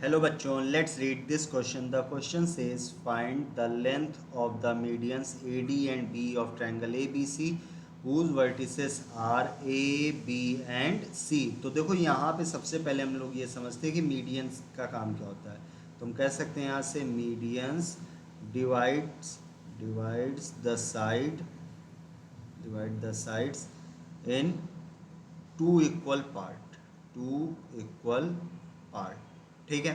Hello बच्चों, let's read this question. The question says find the length of the medians AD and B of triangle ABC whose vertices are A, B and C. तो देखो यहाँ पे सबसे पहले हम लोग ये समझते हैं कि मीडियंस का काम क्या होता है. तो हम कह सकते हैं यहाँ से medians divides divides the side divide the sides in two equal part two equal part. ठीक है.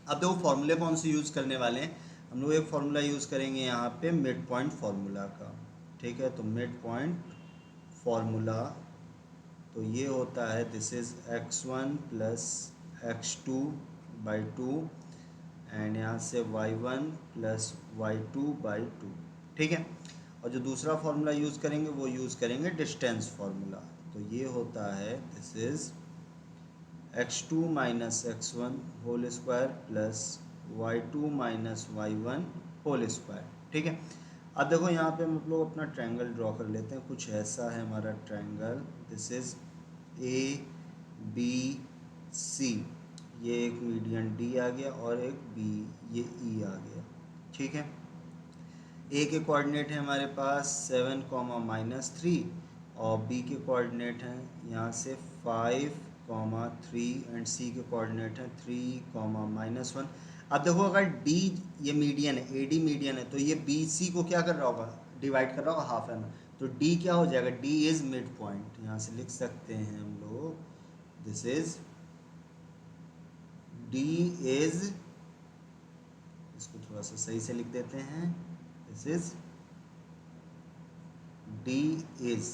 अब देखो फॉर्मूले कौन से यूज़ करने वाले हैं. हम लोग एक फार्मूला यूज़ करेंगे यहाँ पे मिड पॉइंट फार्मूला का. ठीक है. तो मिड पॉइंट फार्मूला तो ये होता है this is x1 plus x2/2 and यहाँ से y1 प्लस y2/2. ठीक है. और जो दूसरा फार्मूला यूज़ करेंगे वो यूज़ करेंगे डिस्टेंस फार्मूला. तो ये होता है this is x2 minus x1 whole square plus y2 minus y1 whole square. ठीक है. अब देखो यहाँ पे हम लोग अपना ट्रायंगल ड्रॉ कर लेते हैं. कुछ ऐसा है हमारा triangle. This is A B C. ये एक मीडियन डी आ गया और एक बी ये ई आ गया. ठीक है. ए के कोऑर्डिनेट है हमारे पास 7, -3 और बी के कोऑर्डिनेट हैं यहाँ से 5, 3 एंड सी के कोऑर्डिनेट हैं 3, -1. अब देखो अगर डी ये मीडियन है, ए डी मीडियन है, तो ये बी सी को क्या कर रहा होगा, डिवाइड कर रहा होगा हाफ एम. तो डी क्या हो जाएगा, डी इज़ मिड पॉइंट. यहाँ से लिख सकते हैं हम लोग दिस इज डी इज, इसको थोड़ा सा सही से लिख देते हैं. This is D is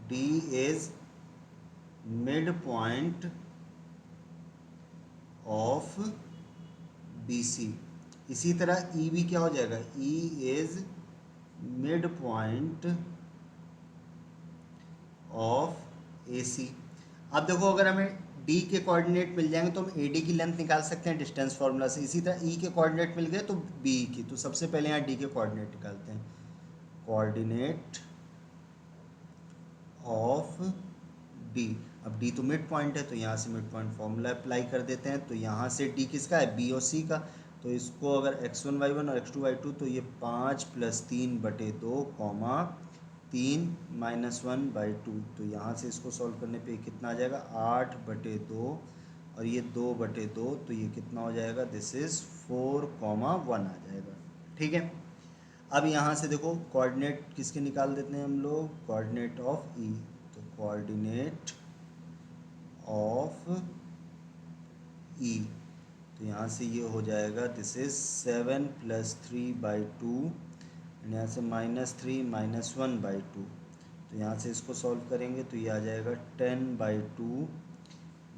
D is midpoint of BC. इसी तरह E भी क्या हो जाएगा, E is midpoint of AC. अब देखो अगर हमें D के कोऑर्डिनेट मिल जाएंगे तो हम AD की लेंथ निकाल सकते हैं डिस्टेंस फार्मूला से. इसी तरह E के कोऑर्डिनेट मिल गए तो B की. तो सबसे पहले यहाँ D के कोऑर्डिनेट निकालते हैं. Coordinate of D. अब डी तो मिड पॉइंट है तो यहाँ से मिड पॉइंट फॉर्मूला अप्लाई कर देते हैं. तो यहाँ से डी किसका है, बी और सी का. तो इसको अगर x1 y1 और x2 y2 तो ये 5 + 3/2 3 -1/2. तो यहाँ से इसको सॉल्व करने पे कितना आ जाएगा 8/2 और ये 2/2. तो ये कितना हो जाएगा, दिस इज़ 4, 1 आ जाएगा. ठीक है. अब यहाँ से देखो कोऑर्डिनेट किसके निकाल देते हैं हम लोग, कोऑर्डिनेट ऑफ ई. तो कोऑर्डिनेट ऑफ ई तो यहाँ से ये हो जाएगा दिस इज 7 + 3/2 एंड यहाँ से -3 -1/2. तो यहाँ से इसको सॉल्व करेंगे तो ये आ जाएगा 10/2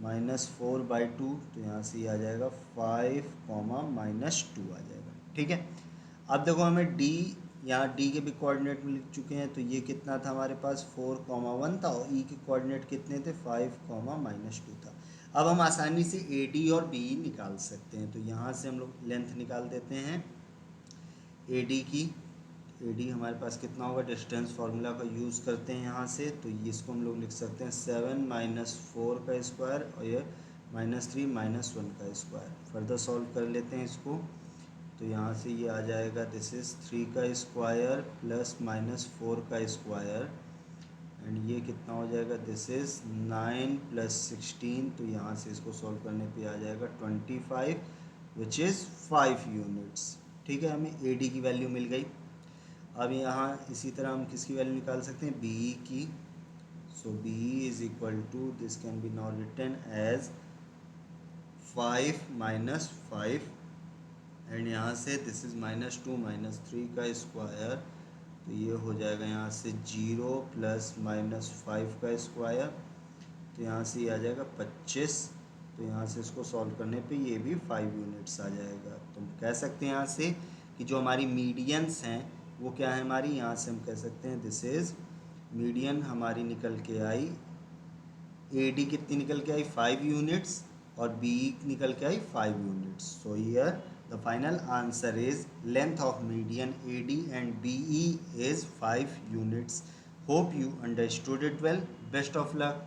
-4/2. तो यहाँ से ये आ जाएगा 5, -2 आ जाएगा. ठीक है. अब देखो हमें डी, यहाँ डी के भी कोऑर्डिनेट मिल चुके हैं. तो ये कितना था हमारे पास 4, 1 था और ई के कोऑर्डिनेट कितने थे 5, -2 था. अब हम आसानी से ए डी और बी निकाल सकते हैं. तो यहाँ से हम लोग लेंथ निकाल देते हैं ए डी की. ए डी हमारे पास कितना होगा, डिस्टेंस फार्मूला का यूज़ करते हैं यहाँ से. तो इसको हम लोग लिख सकते हैं 7 - 4 का स्क्वायर और ये -3 -1 का स्क्वायर. फर्दर सॉल्व कर लेते हैं इसको. तो यहाँ से ये आ जाएगा दिस इज़ 3 का स्क्वायर प्लस -4 का स्क्वायर एंड ये कितना हो जाएगा, दिस इज़ 9 + 16. तो यहाँ से इसको सॉल्व करने पे आ जाएगा 25 विच इज़ 5 यूनिट्स. ठीक है. हमें ए डी की वैल्यू मिल गई. अब यहाँ इसी तरह हम किसकी वैल्यू निकाल सकते हैं, बी की. So B is equal to this can be now written as 5 - 5 and यहाँ से दिस इज़ -2 -3 का स्क्वायर. तो ये हो जाएगा यहाँ से 0 + -5 का स्क्वायर. तो यहाँ से ये आ जाएगा 25. तो यहाँ से इसको सॉल्व करने पे ये भी 5 यूनिट्स आ जाएगा. तो हम कह सकते हैं यहाँ से कि जो हमारी मीडियंस हैं वो क्या है हमारी, यहाँ से हम कह सकते हैं दिस इज़ मीडियन हमारी निकल के आई, ए डी कितनी निकल के आई 5 यूनिट्स और बी निकल के आई 5 units. So here the final answer is length of median AD and BE is 5 units. Hope you understood it well. Best of luck.